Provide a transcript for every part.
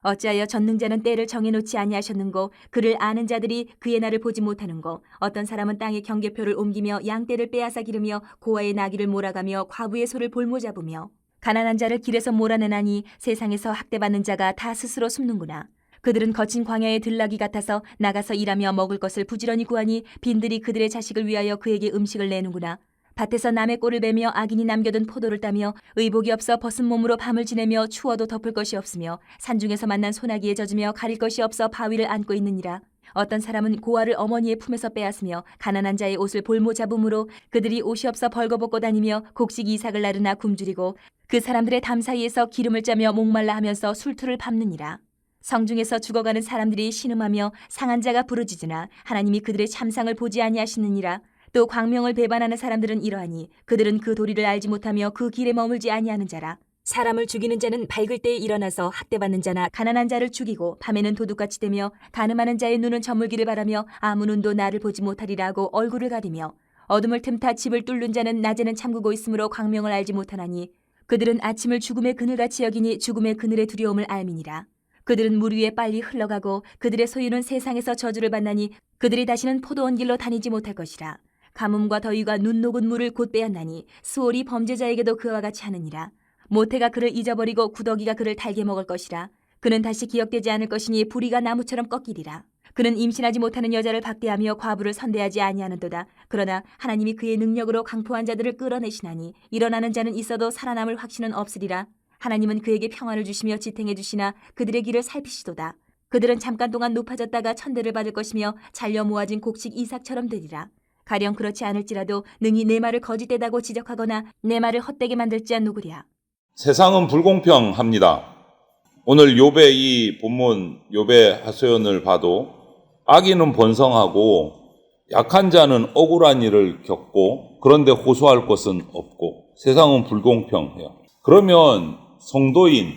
어찌하여 전능자는 때를 정해놓지 아니하셨는고 그를 아는 자들이 그의 날을 보지 못하는고 어떤 사람은 땅의 경계표를 옮기며 양떼를 빼앗아 기르며 고아의 나귀를 몰아가며 과부의 소를 볼모 잡으며 가난한 자를 길에서 몰아내나니 세상에서 학대받는 자가 다 스스로 숨는구나. 그들은 거친 광야의 들나귀 같아서 나가서 일하며 먹을 것을 부지런히 구하니 빈들이 그들의 자식을 위하여 그에게 음식을 내는구나. 밭에서 남의 꼴을 베며 악인이 남겨둔 포도를 따며 의복이 없어 벗은 몸으로 밤을 지내며 추워도 덮을 것이 없으며 산중에서 만난 소나기에 젖으며 가릴 것이 없어 바위를 안고 있느니라. 어떤 사람은 고아를 어머니의 품에서 빼앗으며 가난한 자의 옷을 볼모 잡음으로 그들이 옷이 없어 벌거벗고 다니며 곡식 이삭을 나르나 굶주리고 그 사람들의 담 사이에서 기름을 짜며 목말라 하면서 술투를 밟느니라. 성중에서 죽어가는 사람들이 신음하며 상한 자가 부르짖으나 하나님이 그들의 참상을 보지 아니하시느니라. 또 광명을 배반하는 사람들은 이러하니 그들은 그 도리를 알지 못하며 그 길에 머물지 아니하는 자라. 사람을 죽이는 자는 밝을 때에 일어나서 학대받는 자나 가난한 자를 죽이고 밤에는 도둑같이 되며 간음하는 자의 눈은 저물기를 바라며 아무 눈도 나를 보지 못하리라 하고 얼굴을 가리며 어둠을 틈타 집을 뚫는 자는 낮에는 잠그고 있으므로 광명을 알지 못하나니 그들은 아침을 죽음의 그늘같이 여기니 죽음의 그늘의 두려움을 알미니라. 그들은 물 위에 빨리 흘러가고 그들의 소유는 세상에서 저주를 받나니 그들이 다시는 포도원 길로 다니지 못할 것이라. 가뭄과 더위가 눈 녹은 물을 곧 빼앗나니 수월이 범죄자에게도 그와 같이 하느니라. 모태가 그를 잊어버리고 구더기가 그를 달게 먹을 것이라. 그는 다시 기억되지 않을 것이니 부리가 나무처럼 꺾이리라. 그는 임신하지 못하는 여자를 박대하며 과부를 선대하지 아니하는도다. 그러나 하나님이 그의 능력으로 강포한 자들을 끌어내시나니 일어나는 자는 있어도 살아남을 확신은 없으리라. 하나님은 그에게 평안을 주시며 지탱해 주시나 그들의 길을 살피시도다. 그들은 잠깐 동안 높아졌다가 천대를 받을 것이며 잘려 모아진 곡식 이삭처럼 되리라. 가령 그렇지 않을지라도 능히 내 말을 거짓되다고 지적하거나 내 말을 헛되게 만들 자 누구랴. 세상은 불공평합니다. 오늘 욥의 이 본문 욥의 하소연을 봐도 악인은 번성하고 약한 자는 억울한 일을 겪고 그런데 호소할 것은 없고 세상은 불공평해요. 그러면 성도인,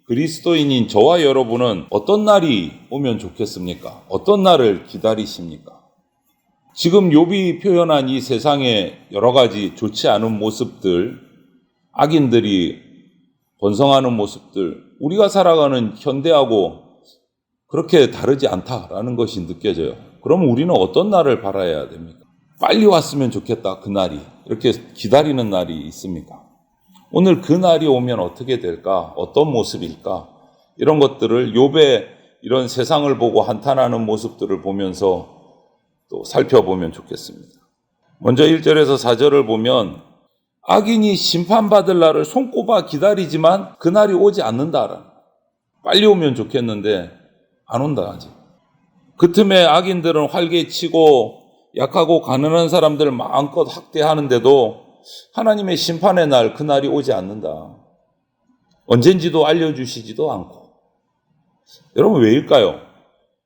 그리스도인인 저와 여러분은 어떤 날이 오면 좋겠습니까? 어떤 날을 기다리십니까? 지금 욥이 표현한 이 세상의 여러 가지 좋지 않은 모습들, 악인들이 번성하는 모습들, 우리가 살아가는 현대하고 그렇게 다르지 않다라는 것이 느껴져요. 그럼 우리는 어떤 날을 바라야 됩니까? 빨리 왔으면 좋겠다, 그 날이. 이렇게 기다리는 날이 있습니까? 오늘 그 날이 오면 어떻게 될까? 어떤 모습일까? 이런 것들을 욥의 이런 세상을 보고 한탄하는 모습들을 보면서 또 살펴보면 좋겠습니다. 먼저 1절에서 4절을 보면 악인이 심판받을 날을 손꼽아 기다리지만 그 날이 오지 않는다. 빨리 오면 좋겠는데 안 온다 아직. 그 틈에 악인들은 활개치고 약하고 가난한 사람들을 마음껏 학대하는데도 하나님의 심판의 날, 그 날이 오지 않는다. 언젠지도 알려주시지도 않고. 여러분 왜일까요?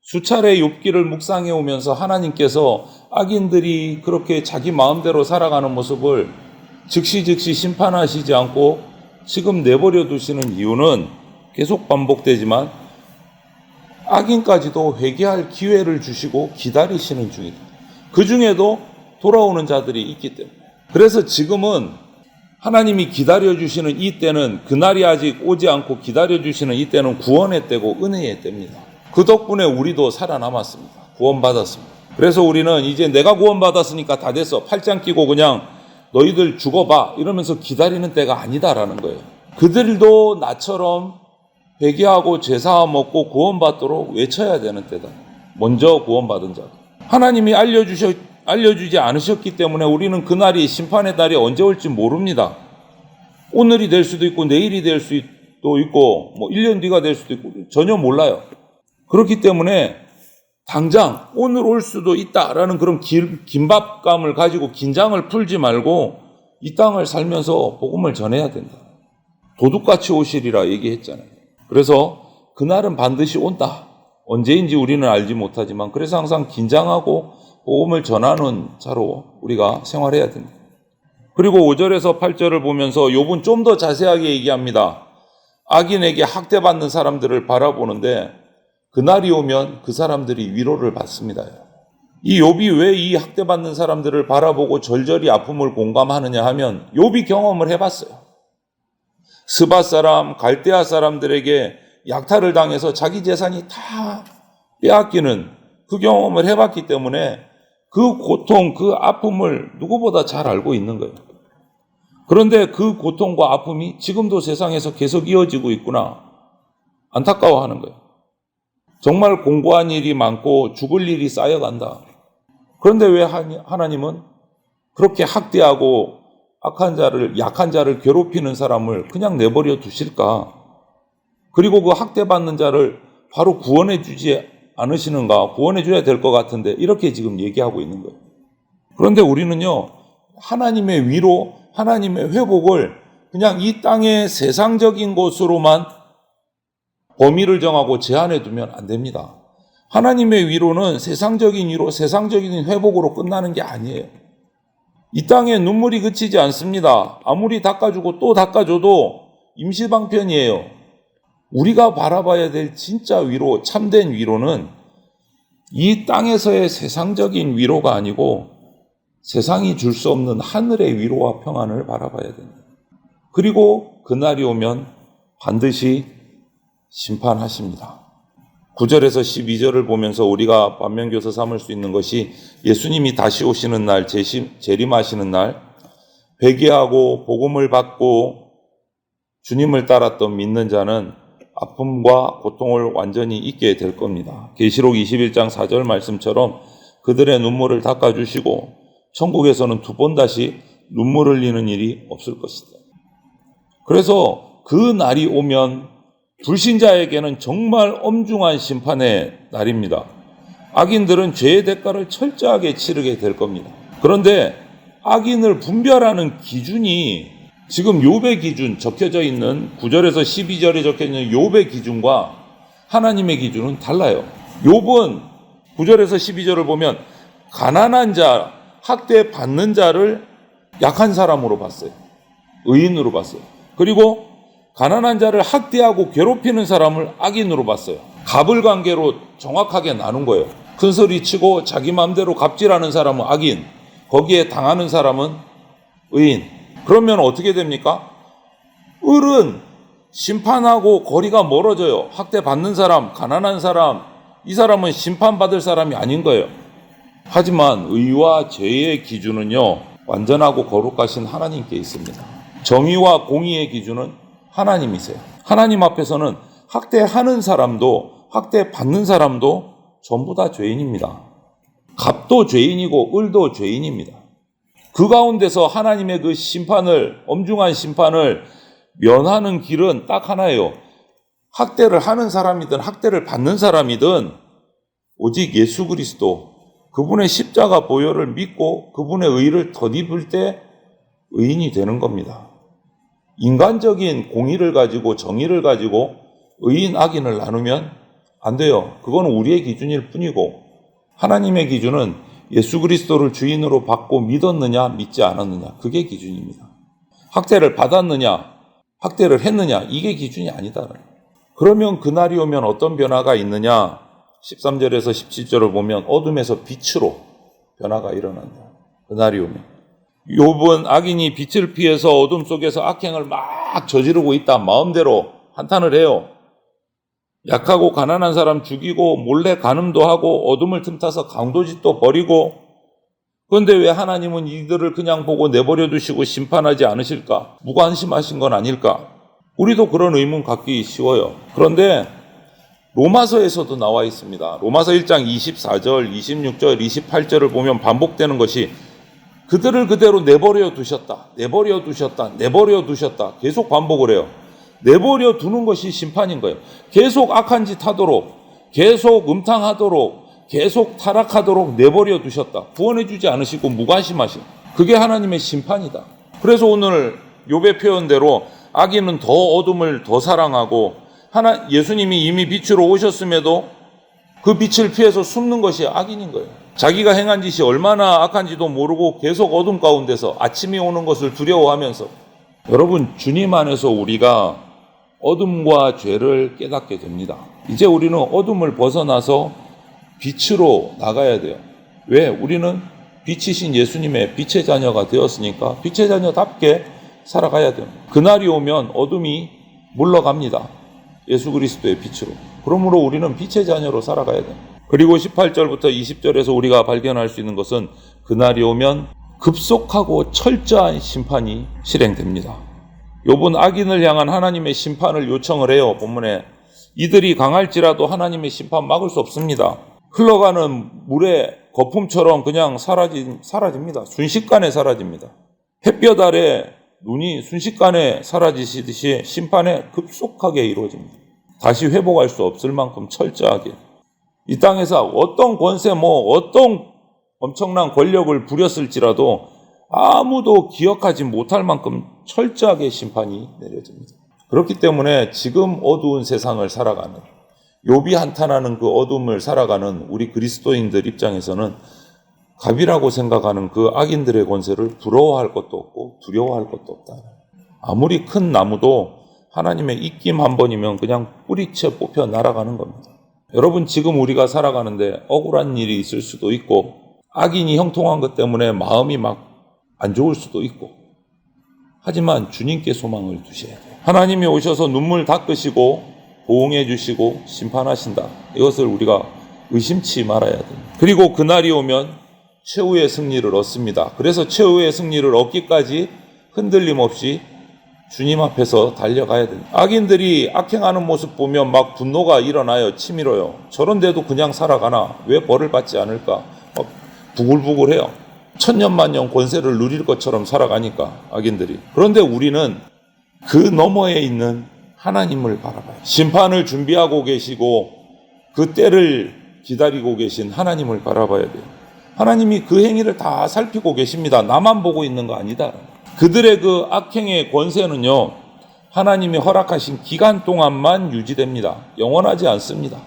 수차례 욥기를 묵상해 오면서 하나님께서 악인들이 그렇게 자기 마음대로 살아가는 모습을 즉시 심판하시지 않고 지금 내버려 두시는 이유는 계속 반복되지만 악인까지도 회개할 기회를 주시고 기다리시는 중이다. 그 중에도 돌아오는 자들이 있기 때문에. 그래서 지금은 하나님이 기다려주시는 이 때는 그날이 아직 오지 않고 기다려주시는 이 때는 구원의 때고 은혜의 때입니다. 그 덕분에 우리도 살아남았습니다. 구원받았습니다. 그래서 우리는 이제 내가 구원받았으니까 다 됐어. 팔짱 끼고 그냥 너희들 죽어봐 이러면서 기다리는 때가 아니다라는 거예요. 그들도 나처럼 회개하고 제사함 먹고 구원받도록 외쳐야 되는 때다. 먼저 구원받은 자. 하나님이 알려주지 않으셨기 때문에 우리는 그날이 심판의 날이 언제 올지 모릅니다. 오늘이 될 수도 있고 내일이 될 수도 있고 1년 뒤가 될 수도 있고 전혀 몰라요. 그렇기 때문에 당장 오늘 올 수도 있다라는 그런 긴박감을 가지고 긴장을 풀지 말고 이 땅을 살면서 복음을 전해야 된다. 도둑같이 오시리라 얘기했잖아요. 그래서 그날은 반드시 온다. 언제인지 우리는 알지 못하지만 그래서 항상 긴장하고 복음을 전하는 자로 우리가 생활해야 됩니다. 그리고 5절에서 8절을 보면서 욥은 좀 더 자세하게 얘기합니다. 악인에게 학대받는 사람들을 바라보는데 그날이 오면 그 사람들이 위로를 받습니다. 이 욥이 왜 이 학대받는 사람들을 바라보고 절절히 아픔을 공감하느냐 하면 욥이 경험을 해봤어요. 스바 사람, 갈대아 사람들에게 약탈을 당해서 자기 재산이 다 빼앗기는 그 경험을 해봤기 때문에 그 고통, 그 아픔을 누구보다 잘 알고 있는 거예요. 그런데 그 고통과 아픔이 지금도 세상에서 계속 이어지고 있구나. 안타까워하는 거예요. 정말 공고한 일이 많고 죽을 일이 쌓여간다. 그런데 왜 하나님은 그렇게 학대하고 약한 자를 괴롭히는 사람을 그냥 내버려 두실까? 그리고 그 학대받는 자를 바로 구원해 주지 않으시는가? 구원해 줘야 될 것 같은데 이렇게 지금 얘기하고 있는 거예요. 그런데 우리는요, 하나님의 위로, 하나님의 회복을 그냥 이 땅의 세상적인 것으로만 범위를 정하고 제한해 두면 안 됩니다. 하나님의 위로는 세상적인 위로, 세상적인 회복으로 끝나는 게 아니에요. 이 땅에 눈물이 그치지 않습니다. 아무리 닦아주고 또 닦아줘도 임시방편이에요. 우리가 바라봐야 될 진짜 위로, 참된 위로는 이 땅에서의 세상적인 위로가 아니고 세상이 줄 수 없는 하늘의 위로와 평안을 바라봐야 됩니다. 그리고 그날이 오면 반드시 심판하십니다. 9절에서 12절을 보면서 우리가 반면교사 삼을 수 있는 것이 예수님이 다시 오시는 날, 재림하시는 날, 회개하고 복음을 받고 주님을 따랐던 믿는 자는 아픔과 고통을 완전히 잊게 될 겁니다. 계시록 21장 4절 말씀처럼 그들의 눈물을 닦아주시고 천국에서는 두 번 다시 눈물 흘리는 일이 없을 것이다. 그래서 그 날이 오면 불신자에게는 정말 엄중한 심판의 날입니다. 악인들은 죄의 대가를 철저하게 치르게 될 겁니다. 그런데 악인을 분별하는 기준이 지금 욥의 기준 적혀져 있는 9절에서 12절에 적혀져 있는 욥의 기준과 하나님의 기준은 달라요. 욥은 9절에서 12절을 보면 가난한 자, 학대받는 자를 약한 사람으로 봤어요. 의인으로 봤어요. 그리고 가난한 자를 학대하고 괴롭히는 사람을 악인으로 봤어요. 갑을관계로 정확하게 나눈 거예요. 큰소리 치고 자기 마음대로 갑질하는 사람은 악인, 거기에 당하는 사람은 의인. 그러면 어떻게 됩니까? 을은 심판하고 거리가 멀어져요. 학대받는 사람, 가난한 사람, 이 사람은 심판받을 사람이 아닌 거예요. 하지만 의와 죄의 기준은요, 완전하고 거룩하신 하나님께 있습니다. 정의와 공의의 기준은 하나님이세요. 하나님 앞에서는 학대하는 사람도 학대받는 사람도 전부 다 죄인입니다. 갑도 죄인이고 을도 죄인입니다. 그 가운데서 하나님의 그 심판을, 엄중한 심판을 면하는 길은 딱 하나예요. 학대를 하는 사람이든 학대를 받는 사람이든 오직 예수 그리스도, 그분의 십자가 보혈을 믿고 그분의 의를 덧입을 때 의인이 되는 겁니다. 인간적인 공의를 가지고 정의를 가지고 의인 악인을 나누면 안 돼요. 그건 우리의 기준일 뿐이고 하나님의 기준은 예수 그리스도를 주인으로 받고 믿었느냐 믿지 않았느냐, 그게 기준입니다. 학대를 받았느냐 학대를 했느냐, 이게 기준이 아니다. 그러면 그날이 오면 어떤 변화가 있느냐, 13절에서 17절을 보면 어둠에서 빛으로 변화가 일어난다. 그날이 오면 욥은 악인이 빛을 피해서 어둠 속에서 악행을 막 저지르고 있다, 마음대로 한탄을 해요. 약하고 가난한 사람 죽이고 몰래 간음도 하고 어둠을 틈타서 강도짓도 벌이고, 그런데 왜 하나님은 이들을 그냥 보고 내버려 두시고 심판하지 않으실까? 무관심하신 건 아닐까? 우리도 그런 의문 갖기 쉬워요. 그런데 로마서에서도 나와 있습니다. 로마서 1장 24절, 26절, 28절을 보면 반복되는 것이 그들을 그대로 내버려 두셨다, 내버려 두셨다, 내버려 두셨다, 계속 반복을 해요. 내버려 두는 것이 심판인 거예요. 계속 악한 짓 하도록, 계속 음탕하도록, 계속 타락하도록 내버려 두셨다. 구원해 주지 않으시고 무관심하신, 그게 하나님의 심판이다. 그래서 오늘 욥의 표현대로 악인은 더 어둠을 더 사랑하고 예수님이 이미 빛으로 오셨음에도 그 빛을 피해서 숨는 것이 악인인 거예요. 자기가 행한 짓이 얼마나 악한지도 모르고 계속 어둠 가운데서 아침이 오는 것을 두려워하면서, 여러분, 주님 안에서 우리가 어둠과 죄를 깨닫게 됩니다. 이제 우리는 어둠을 벗어나서 빛으로 나가야 돼요. 왜? 우리는 빛이신 예수님의 빛의 자녀가 되었으니까 빛의 자녀답게 살아가야 돼요. 그날이 오면 어둠이 물러갑니다. 예수 그리스도의 빛으로. 그러므로 우리는 빛의 자녀로 살아가야 돼. 그리고 18절부터 20절에서 우리가 발견할 수 있는 것은 그날이 오면 급속하고 철저한 심판이 실행됩니다. 욥은 악인을 향한 하나님의 심판을 요청을 해요. 본문에 이들이 강할지라도 하나님의 심판 막을 수 없습니다. 흘러가는 물의 거품처럼 그냥 사라집니다. 순식간에 사라집니다. 햇볕 아래 눈이 순식간에 사라지시듯이 심판에 급속하게 이루어집니다. 다시 회복할 수 없을 만큼 철저하게. 이 땅에서 어떤 권세, 어떤 엄청난 권력을 부렸을지라도 아무도 기억하지 못할 만큼 철저하게 심판이 내려집니다. 그렇기 때문에 지금 어두운 세상을 살아가는, 욥이 한탄하는 그 어둠을 살아가는 우리 그리스도인들 입장에서는 갑이라고 생각하는 그 악인들의 권세를 부러워할 것도 없고 두려워할 것도 없다. 아무리 큰 나무도 하나님의 입김 한 번이면 그냥 뿌리채 뽑혀 날아가는 겁니다. 여러분, 지금 우리가 살아가는데 억울한 일이 있을 수도 있고 악인이 형통한 것 때문에 마음이 막 안 좋을 수도 있고, 하지만 주님께 소망을 두셔야 돼요. 하나님이 오셔서 눈물 닦으시고 보응해 주시고 심판하신다. 이것을 우리가 의심치 말아야 됩니다. 그리고 그날이 오면 최후의 승리를 얻습니다. 그래서 최후의 승리를 얻기까지 흔들림 없이 주님 앞에서 달려가야 됩니다. 악인들이 악행하는 모습 보면 막 분노가 일어나요. 치밀어요. 저런데도 그냥 살아가나? 왜 벌을 받지 않을까? 막 부글부글해요. 천년만년 권세를 누릴 것처럼 살아가니까 악인들이. 그런데 우리는 그 너머에 있는 하나님을 바라봐요. 심판을 준비하고 계시고 그 때를 기다리고 계신 하나님을 바라봐야 돼요. 하나님이 그 행위를 다 살피고 계십니다. 나만 보고 있는 거 아니다. 그들의 그 악행의 권세는요, 하나님이 허락하신 기간 동안만 유지됩니다. 영원하지 않습니다.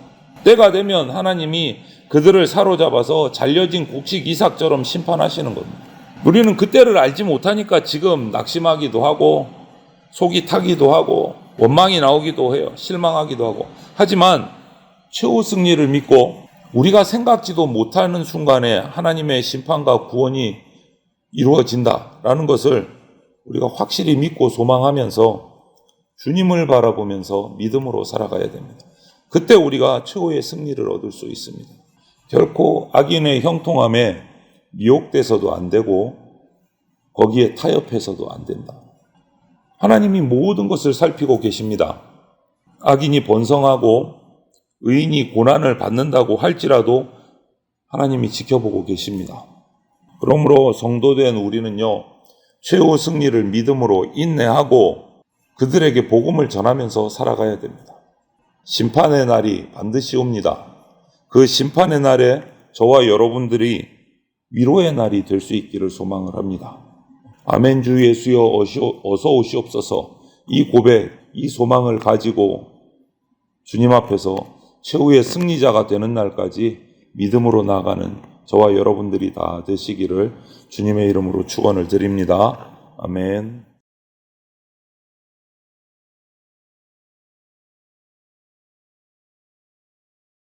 때가 되면 하나님이 그들을 사로잡아서 잘려진 곡식 이삭처럼 심판하시는 겁니다. 우리는 그때를 알지 못하니까 지금 낙심하기도 하고 속이 타기도 하고 원망이 나오기도 해요. 실망하기도 하고. 하지만 최후 승리를 믿고 우리가 생각지도 못하는 순간에 하나님의 심판과 구원이 이루어진다라는 것을 우리가 확실히 믿고 소망하면서 주님을 바라보면서 믿음으로 살아가야 됩니다. 그때 우리가 최후의 승리를 얻을 수 있습니다. 결코 악인의 형통함에 미혹돼서도 안 되고 거기에 타협해서도 안 된다. 하나님이 모든 것을 살피고 계십니다. 악인이 번성하고 의인이 고난을 받는다고 할지라도 하나님이 지켜보고 계십니다. 그러므로 성도된 우리는요, 최후 승리를 믿음으로 인내하고 그들에게 복음을 전하면서 살아가야 됩니다. 심판의 날이 반드시 옵니다. 그 심판의 날에 저와 여러분들이 위로의 날이 될 수 있기를 소망을 합니다. 아멘. 주 예수여 어서 오시옵소서. 이 고백, 이 소망을 가지고 주님 앞에서 최후의 승리자가 되는 날까지 믿음으로 나아가는 저와 여러분들이 다 되시기를 주님의 이름으로 축원을 드립니다. 아멘.